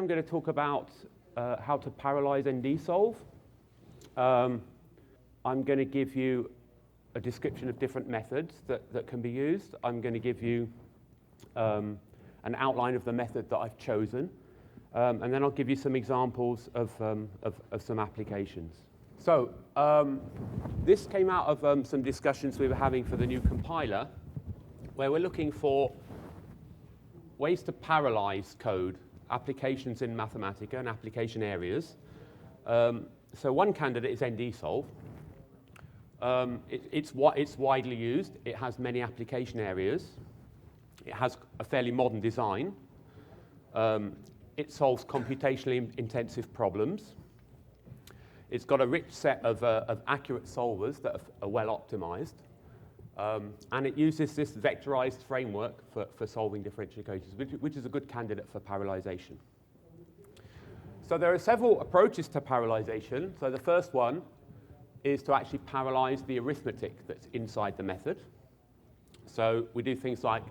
I'm going to talk about how to parallelize NDSolve. I'm going to give you a description of different methods that can be used. I'm going to give you an outline of the method that I've chosen, and then I'll give you some examples of some applications. So this came out of some discussions we were having for the new compiler, where we're looking for ways to parallelize code, applications in Mathematica and application areas. So one candidate is NDSolve. It's widely used. It has many application areas. It has a fairly modern design. It solves computationally intensive problems. It's got a rich set of accurate solvers that are well optimized. And it uses this vectorized framework for solving differential equations, which is a good candidate for parallelization. So there are several approaches to parallelization. So the first one is to actually parallelize the arithmetic that's inside the method. So we do things like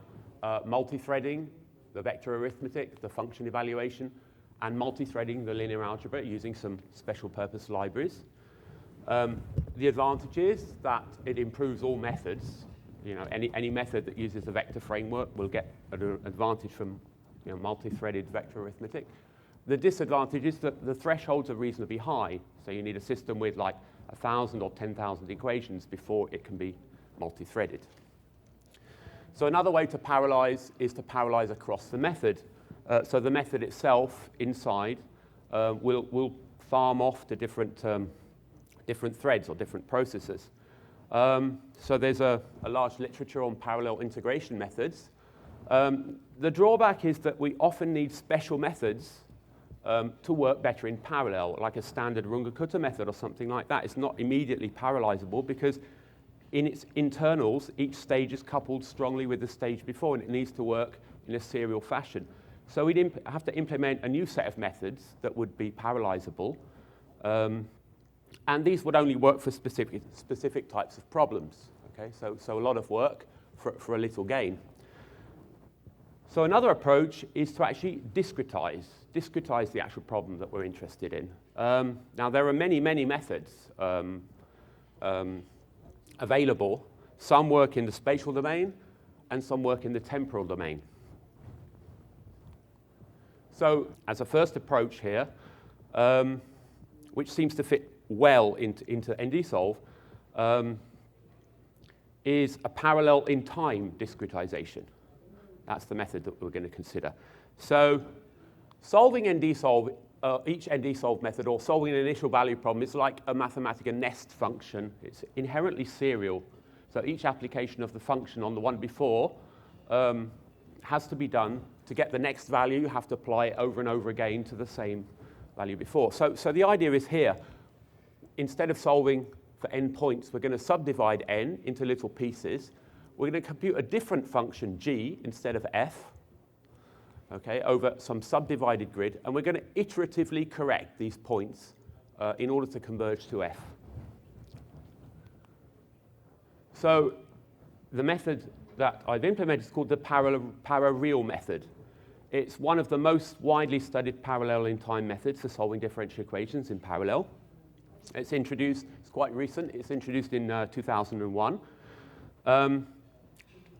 multi-threading, the vector arithmetic, the function evaluation, and multi-threading the linear algebra using some special purpose libraries. The advantage is that it improves all methods. You know, any method that uses the vector framework will get an advantage from multi-threaded vector arithmetic. The disadvantage is that the thresholds are reasonably high. So you need a system with like 1,000 or 10,000 equations before it can be multi-threaded. So another way to parallelize is to parallelize across the method. So the method itself inside will farm off to different threads or different processes. So there's a large literature on parallel integration methods. The drawback is that we often need special methods to work better in parallel, like a standard Runge-Kutta method or something like that. It's not immediately parallelizable because in its internals, each stage is coupled strongly with the stage before, and it needs to work in a serial fashion. So we'd have to implement a new set of methods that would be parallelizable. And these would only work for specific types of problems. Okay? So a lot of work for a little gain. So another approach is to actually discretize the actual problem that we're interested in. Now, there are many methods available. Some work in the spatial domain, and some work in the temporal domain. So as a first approach here, which seems to fit well into NDSolve, is a parallel in time discretization. That's the method that we're going to consider. So solving NDSolve, each NDSolve method, or solving an initial value problem, is like a Mathematica nest function. It's inherently serial. So each application of the function on the one before has to be done. To get the next value, you have to apply it over and over again to the same value before. So the idea is here, instead of solving for n points, we're going to subdivide n into little pieces. We're going to compute a different function, g, instead of f, okay, over some subdivided grid, and we're going to iteratively correct these points in order to converge to f. So the method that I've implemented is called the parallel method. It's one of the most widely studied parallel in time methods for solving differential equations in parallel. It's quite recent. It's introduced in 2001.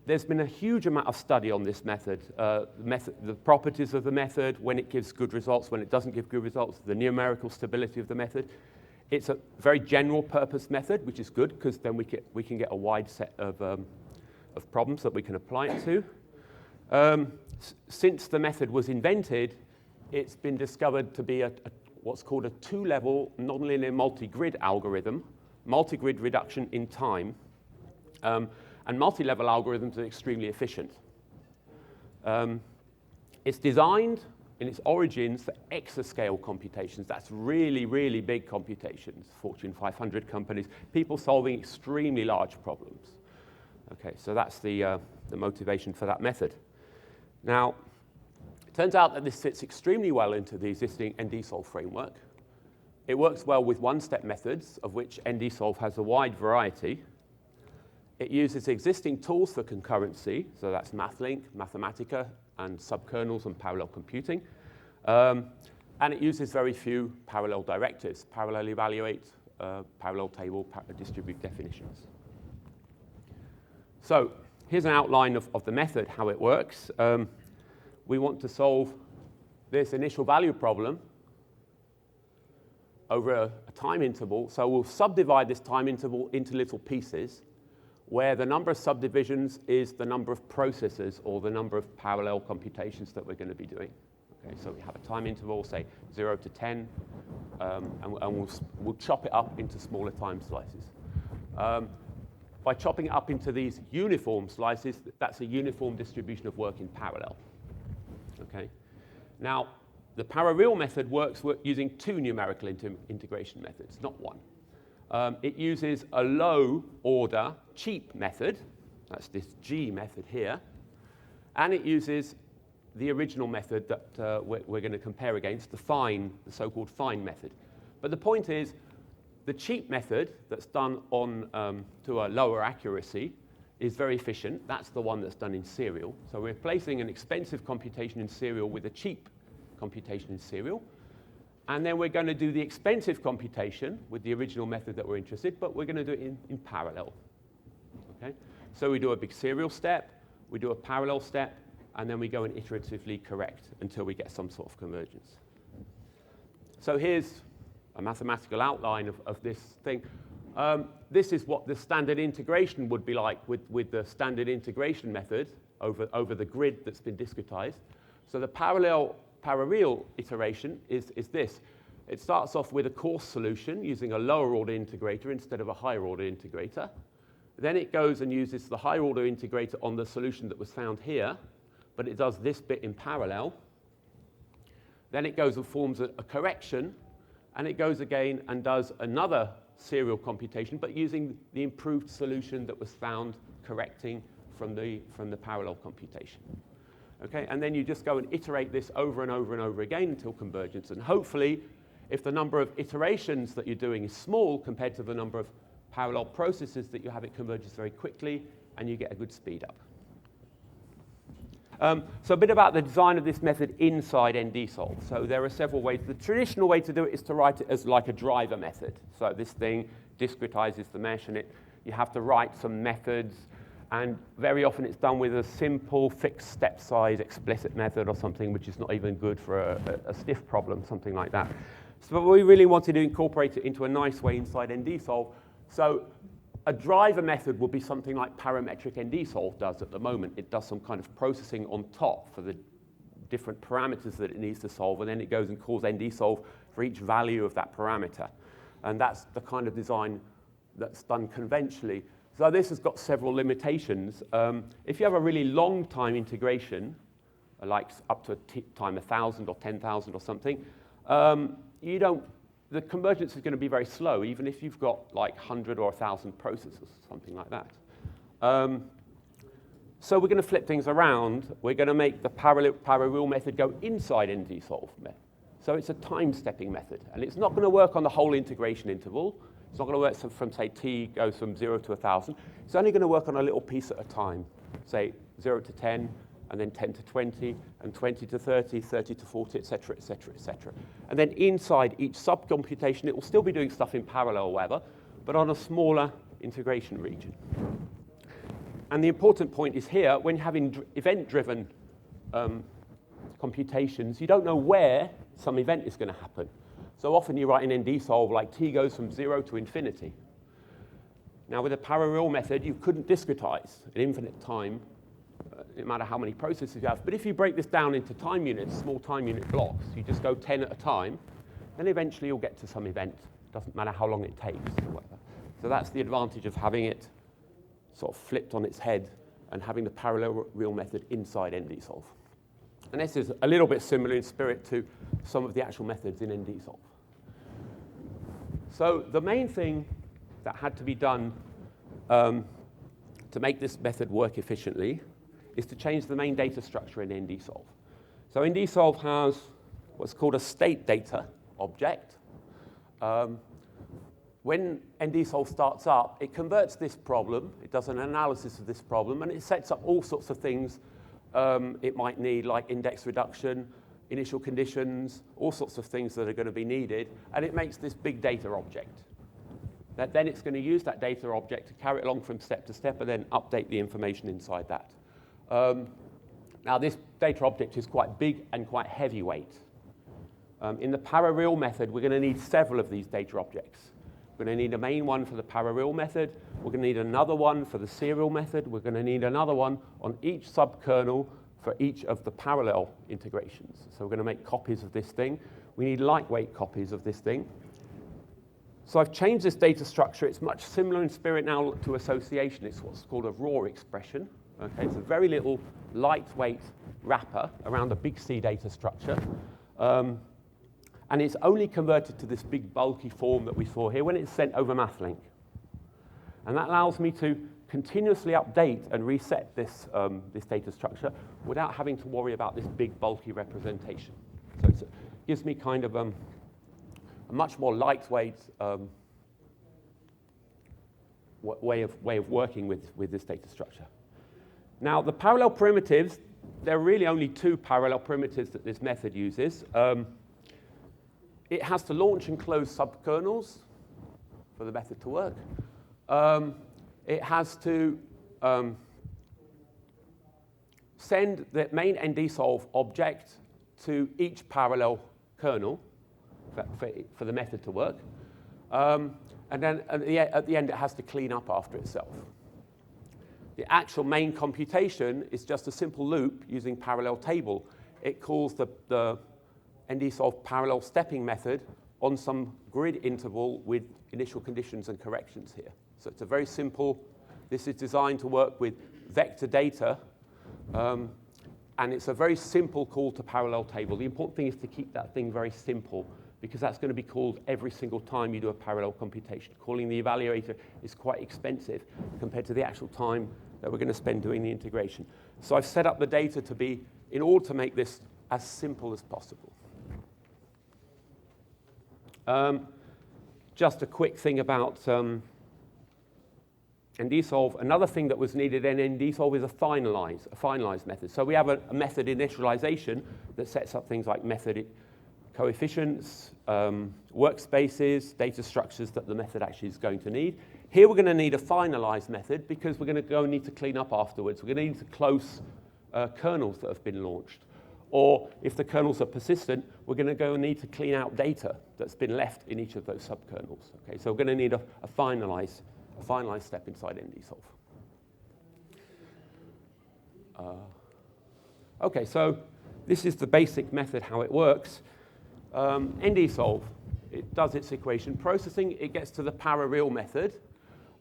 There's been a huge amount of study on this method, the properties of the method, when it gives good results, when it doesn't give good results, the numerical stability of the method. It's a very general purpose method, which is good because then we can get a wide set of problems that we can apply it to. Since the method was invented, it's been discovered to be what's called a two-level nonlinear multi-grid algorithm, multi-grid reduction in time. And multi-level algorithms are extremely efficient. It's designed in its origins for exascale computations. That's really, really big computations, Fortune 500 companies, people solving extremely large problems. Okay, so that's the motivation for that method. Now, it turns out that this fits extremely well into the existing NDSolve framework. It works well with one-step methods, of which NDSolve has a wide variety. It uses existing tools for concurrency, so that's MathLink, Mathematica, and subkernels and parallel computing. And it uses very few parallel directives: parallel evaluate, parallel table, distribute definitions. So here's an outline of the method, how it works. We want to solve this initial value problem over a time interval. So we'll subdivide this time interval into little pieces, where the number of subdivisions is the number of processes or the number of parallel computations that we're going to be doing. Okay, so we have a time interval, say 0 to 10, and we'll chop it up into smaller time slices. By chopping it up into these uniform slices, that's a uniform distribution of work in parallel. Okay. Now, the parallel method works using two numerical integration methods, not one. It uses a low-order cheap method, that's this G method here, and it uses the original method that we're going to compare against, the so-called fine method. But the point is, the cheap method that's done on to a lower accuracy is very efficient. That's the one that's done in serial. So we're replacing an expensive computation in serial with a cheap computation in serial. And then we're going to do the expensive computation with the original method that we're interested, but we're going to do it in parallel. Okay? So we do a big serial step, we do a parallel step, and then we go and iteratively correct until we get some sort of convergence. So here's a mathematical outline of this thing. This is what the standard integration would be like with the standard integration method over the grid that's been discretized. So the parallel iteration is this. It starts off with a coarse solution using a lower order integrator instead of a higher order integrator. Then it goes and uses the higher order integrator on the solution that was found here, but it does this bit in parallel. Then it goes and forms a correction, and it goes again and does another serial computation, but using the improved solution that was found correcting from the parallel computation. Okay, and then you just go and iterate this over and over and over again until convergence. And hopefully, if the number of iterations that you're doing is small compared to the number of parallel processes that you have, it converges very quickly, and you get a good speed up. So a bit about the design of this method inside NDSolve. So there are several ways. The traditional way to do it is to write it as like a driver method. So this thing discretizes the mesh, and you have to write some methods. And very often it's done with a simple fixed step size explicit method or something, which is not even good for a stiff problem, something like that. So we really wanted to incorporate it into a nice way inside NDSolve. So a driver method would be something like parametric NDSolve does at the moment. It does some kind of processing on top for the different parameters that it needs to solve, and then it goes and calls NDSolve for each value of that parameter. And that's the kind of design that's done conventionally. So this has got several limitations. If you have a really long time integration, like up to a time 1,000 or 10,000 or something, the convergence is going to be very slow, even if you've got like 100 or 1,000 processes, something like that. So we're going to flip things around. We're going to make the parallel method go inside NDSolve. So it's a time-stepping method, and it's not going to work on the whole integration interval. It's not going to work from, say, t goes from 0 to 1,000. It's only going to work on a little piece at a time, say 0 to 10, and then 10 to 20, and 20 to 30, 30 to 40, et cetera, et cetera, et cetera. And then inside each subcomputation, it will still be doing stuff in parallel or whatever, but on a smaller integration region. And the important point is here, when having event-driven computations, you don't know where some event is going to happen. So often you write in NDSolve like t goes from 0 to infinity. Now with a parallel method, you couldn't discretize an infinite time, no matter how many processes you have. But if you break this down into time units, small time unit blocks, you just go 10 at a time, then eventually you'll get to some event. Doesn't matter how long it takes or whatever. So that's the advantage of having it sort of flipped on its head and having the parallel method inside NDSolve. And this is a little bit similar in spirit to some of the actual methods in NDSolve. So the main thing that had to be done to make this method work efficiently is to change the main data structure in NDSolve. So NDSolve has what's called a state data object. When NDSolve starts up, it converts this problem, it does an analysis of this problem, and it sets up all sorts of things it might need, like index reduction, initial conditions, all sorts of things that are going to be needed, and it makes this big data object. Then it's going to use that data object to carry it along from step to step and then update the information inside that. Now, this data object is quite big and quite heavyweight. In the parallel method, we're going to need several of these data objects. We're going to need a main one for the parallel method. We're going to need another one for the serial method. We're going to need another one on each subkernel for each of the parallel integrations. So we're going to make copies of this thing. We need lightweight copies of this thing. So I've changed this data structure. It's much similar in spirit now to association. It's what's called a raw expression. Okay, it's a very little lightweight wrapper around a big C data structure. And it's only converted to this big bulky form that we saw here when it's sent over MathLink. And that allows me to continuously update and reset this, this data structure without having to worry about this big bulky representation. So it gives me kind of a much more lightweight way of working with this data structure. Now, the parallel primitives, there are really only two parallel primitives that this method uses. It has to launch and close subkernels for the method to work. It has to send the main NDSolve object to each parallel kernel for the method to work. And then at the end, it has to clean up after itself. The actual main computation is just a simple loop using parallel table. It calls the NDSolve parallel stepping method on some grid interval with initial conditions and corrections here. So it's a very simple, this is designed to work with vector data, and it's a very simple call to parallel table. The important thing is to keep that thing very simple, because that's going to be called every single time you do a parallel computation. Calling the evaluator is quite expensive compared to the actual time that we're going to spend doing the integration. So I've set up the data to be, in order to make this as simple as possible. Just a quick thing about NDSolve. Another thing that was needed in NDSolve is a finalize method. So we have a method initialization that sets up things like method coefficients, workspaces, data structures that the method actually is going to need. Here we're going to need a finalize method because we're going to go and need to clean up afterwards. We're going to need to close kernels that have been launched. Or if the kernels are persistent, we're going to go and need to clean out data that's been left in each of those subkernels. Okay, so we're going to need a finalize step inside NDSolve. Okay, so this is the basic method, how it works. NDSolve, it does its equation processing. It gets to the parallel method.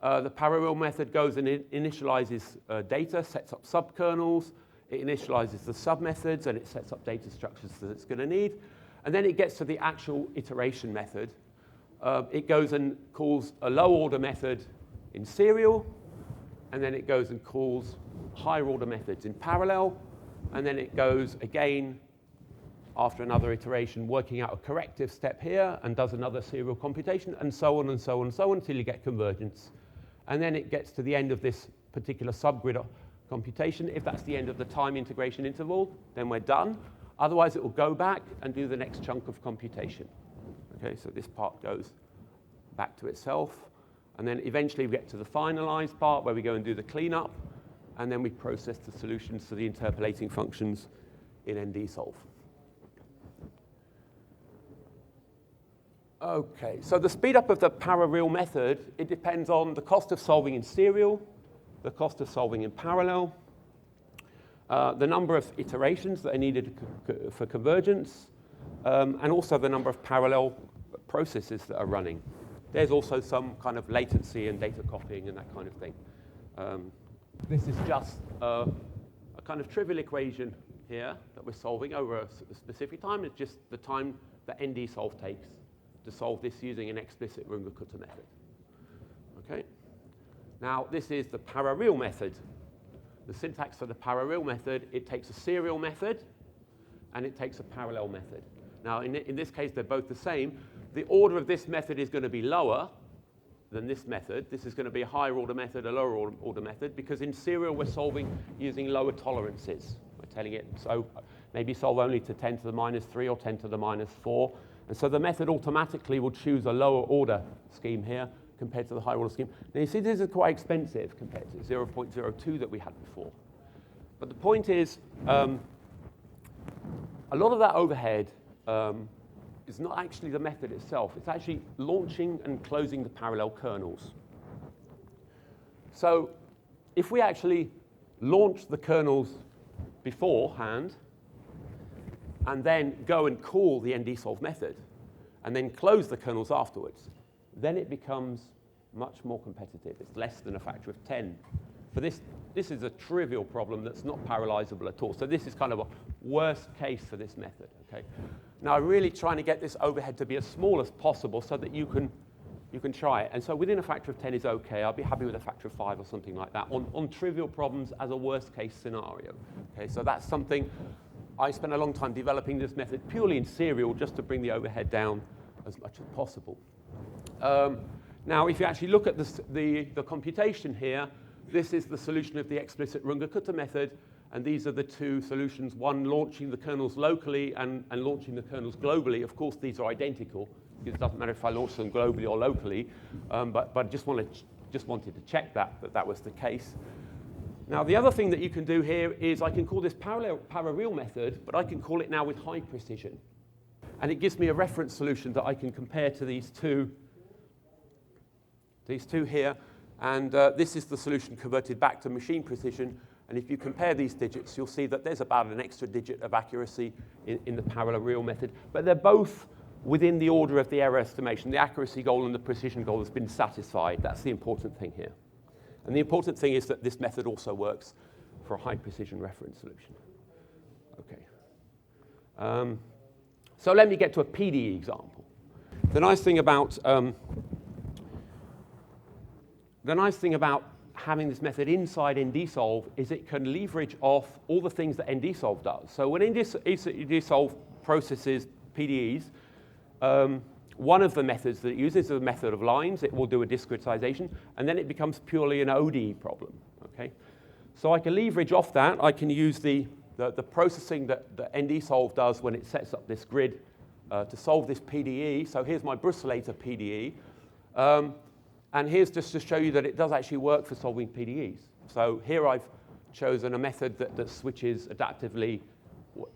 The parallel method goes and initializes data, sets up subkernels. It initializes the submethods, and it sets up data structures that it's going to need. And then it gets to the actual iteration method. It goes and calls a low-order method in serial, and then it goes and calls higher-order methods in parallel, and then it goes again after another iteration, working out a corrective step here, and does another serial computation, and so on and so on and so on until you get convergence. And then it gets to the end of this particular subgrid computation. If that's the end of the time integration interval, then we're done. Otherwise, it will go back and do the next chunk of computation. Okay, so this part goes back to itself. And then eventually we get to the finalize part where we go and do the cleanup, and then we process the solutions to the interpolating functions in NDSolve. Okay, so the speed up of the parallel method, it depends on the cost of solving in serial, the cost of solving in parallel, the number of iterations that are needed for convergence, and also the number of parallel processes that are running. There's also some kind of latency and data copying and that kind of thing. This is just a kind of trivial equation here that we're solving over a specific time. It's just the time that NDSolve takes to solve this using an explicit Runge-Kutta method. Okay? Now, this is the parallel method. The syntax for the parallel method, it takes a serial method, and it takes a parallel method. Now, in this case, they're both the same. The order of this method is going to be lower than this method. This is going to be a higher order method, a lower order method, because in serial, we're solving using lower tolerances. We're telling it, so maybe solve only to 10 to the minus 3 or 10 to the minus 4. And so the method automatically will choose a lower order scheme here compared to the higher order scheme. Now you see this is quite expensive compared to 0.02 that we had before. But the point is, a lot of that overhead is not actually the method itself. It's actually launching and closing the parallel kernels. So if we actually launch the kernels beforehand and then go and call the NDSolve method and then close the kernels afterwards, then it becomes much more competitive. It's less than a factor of 10. For this is a trivial problem that's not parallelizable at all. So this is kind of a worst case for this method. Okay? Now I'm really trying to get this overhead to be as small as possible so that you can try it. And so within a factor of 10 is okay. I'll be happy with a factor of 5 or something like that on trivial problems as a worst case scenario. Okay? So that's something I spent a long time developing this method purely in serial just to bring the overhead down as much as possible. Now if you actually look at the computation here, this is the solution of the explicit Runge-Kutta method, and these are the two solutions, one launching the kernels locally and launching the kernels globally. Of course, these are identical, because it doesn't matter if I launch them globally or locally, but just wanted to check that was the case. Now, the other thing that you can do here is I can call this parallel method, but I can call it now with high precision. And it gives me a reference solution that I can compare to these two here. And this is the solution converted back to machine precision. And if you compare these digits, you'll see that there's about an extra digit of accuracy in the parallel method. But they're both within the order of the error estimation. The accuracy goal and the precision goal has been satisfied. That's the important thing here. And the important thing is that this method also works for a high precision reference solution. Okay. So let me get to a PDE example. The nice thing about having this method inside NDSolve is it can leverage off all the things that NDSolve does. So when NDSolve processes PDEs, one of the methods that it uses is a method of lines. It will do a discretization, and then it becomes purely an ODE problem. Okay? So I can leverage off that. I can use the processing that NDSolve does when it sets up this grid to solve this PDE. So here's my brusselator PDE. And here's just to show you that it does actually work for solving PDEs. So here I've chosen a method that switches adaptively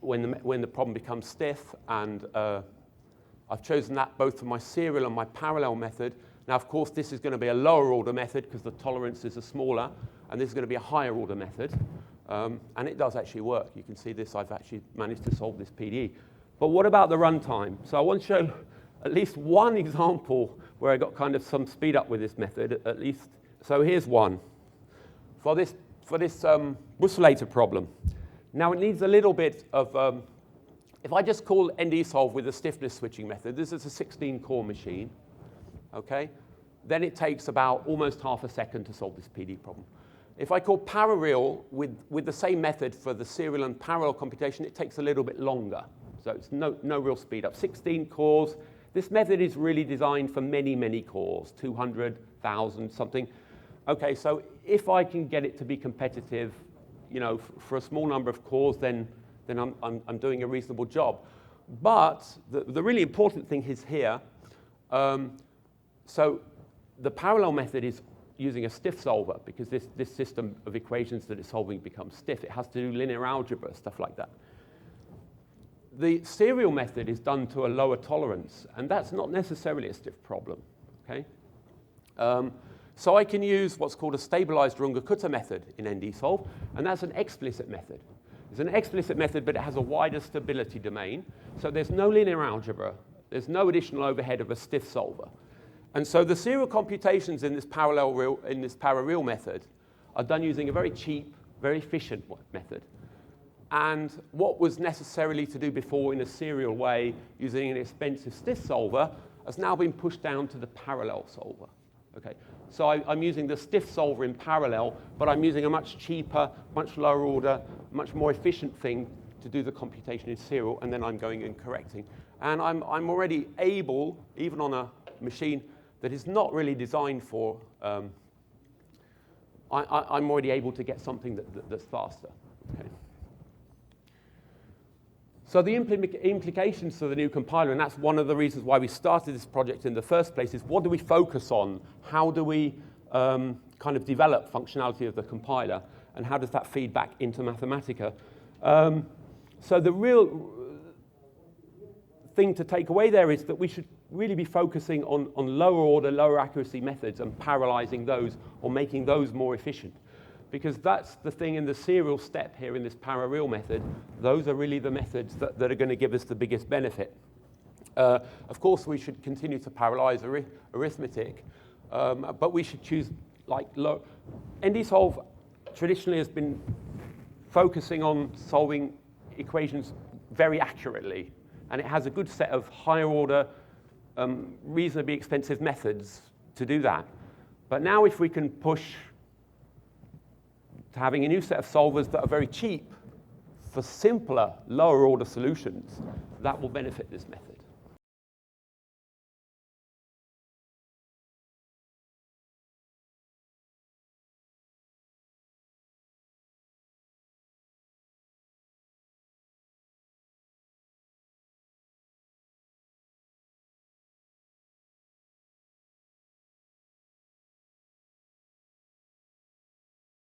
when the problem becomes stiff, and I've chosen that both for my serial and my parallel method. Now, of course, this is going to be a lower order method because the tolerances are smaller, and this is going to be a higher order method. And it does actually work. You can see this. I've actually managed to solve this PDE. But what about the runtime? So I want to show at least one example where I got kind of some speed up with this method, at least. So here's one. For this brusselator problem. Now it needs a little bit of, if I just call NDSolve with a stiffness switching method, this is a 16-core machine, okay? Then it takes about almost half a second to solve this PD problem. If I call parallel with the same method for the serial and parallel computation, it takes a little bit longer. So it's no real speed up. 16 cores. This method is really designed for many, many cores, 200,000 something. Okay, so if I can get it to be competitive, you know, for a small number of cores, then I'm doing a reasonable job. But the really important thing is here. So the parallel method is using a stiff solver because this system of equations that it's solving becomes stiff. It has to do linear algebra, stuff like that. The serial method is done to a lower tolerance, and that's not necessarily a stiff problem, okay? So I can use what's called a stabilized Runge-Kutta method in NDSolve, and that's an explicit method. It's an explicit method, but it has a wider stability domain, so there's no linear algebra. There's no additional overhead of a stiff solver. And so the serial computations in this parallel method are done using a very cheap, very efficient method. And what was necessarily to do before in a serial way using an expensive stiff solver has now been pushed down to the parallel solver. Okay? So I'm using the stiff solver in parallel, but I'm using a much cheaper, much lower order, much more efficient thing to do the computation in serial, and then I'm going and correcting. And I'm already able, even on a machine that is not really designed for, I'm already able to get something that's faster. Okay? So the implications for the new compiler, and that's one of the reasons why we started this project in the first place, is what do we focus on? How do we kind of develop functionality of the compiler? And how does that feed back into Mathematica? So the real thing to take away there is that we should really be focusing on lower order, lower accuracy methods and parallelizing those or making those more efficient. Because that's the thing in the serial step here in this parallel method. Those are really the methods that are going to give us the biggest benefit. Of course, we should continue to parallelize arithmetic, but we should choose like low. NDSolve traditionally has been focusing on solving equations very accurately, and it has a good set of higher order, reasonably expensive methods to do that. But now if we can push to having a new set of solvers that are very cheap for simpler, lower order solutions, that will benefit this method.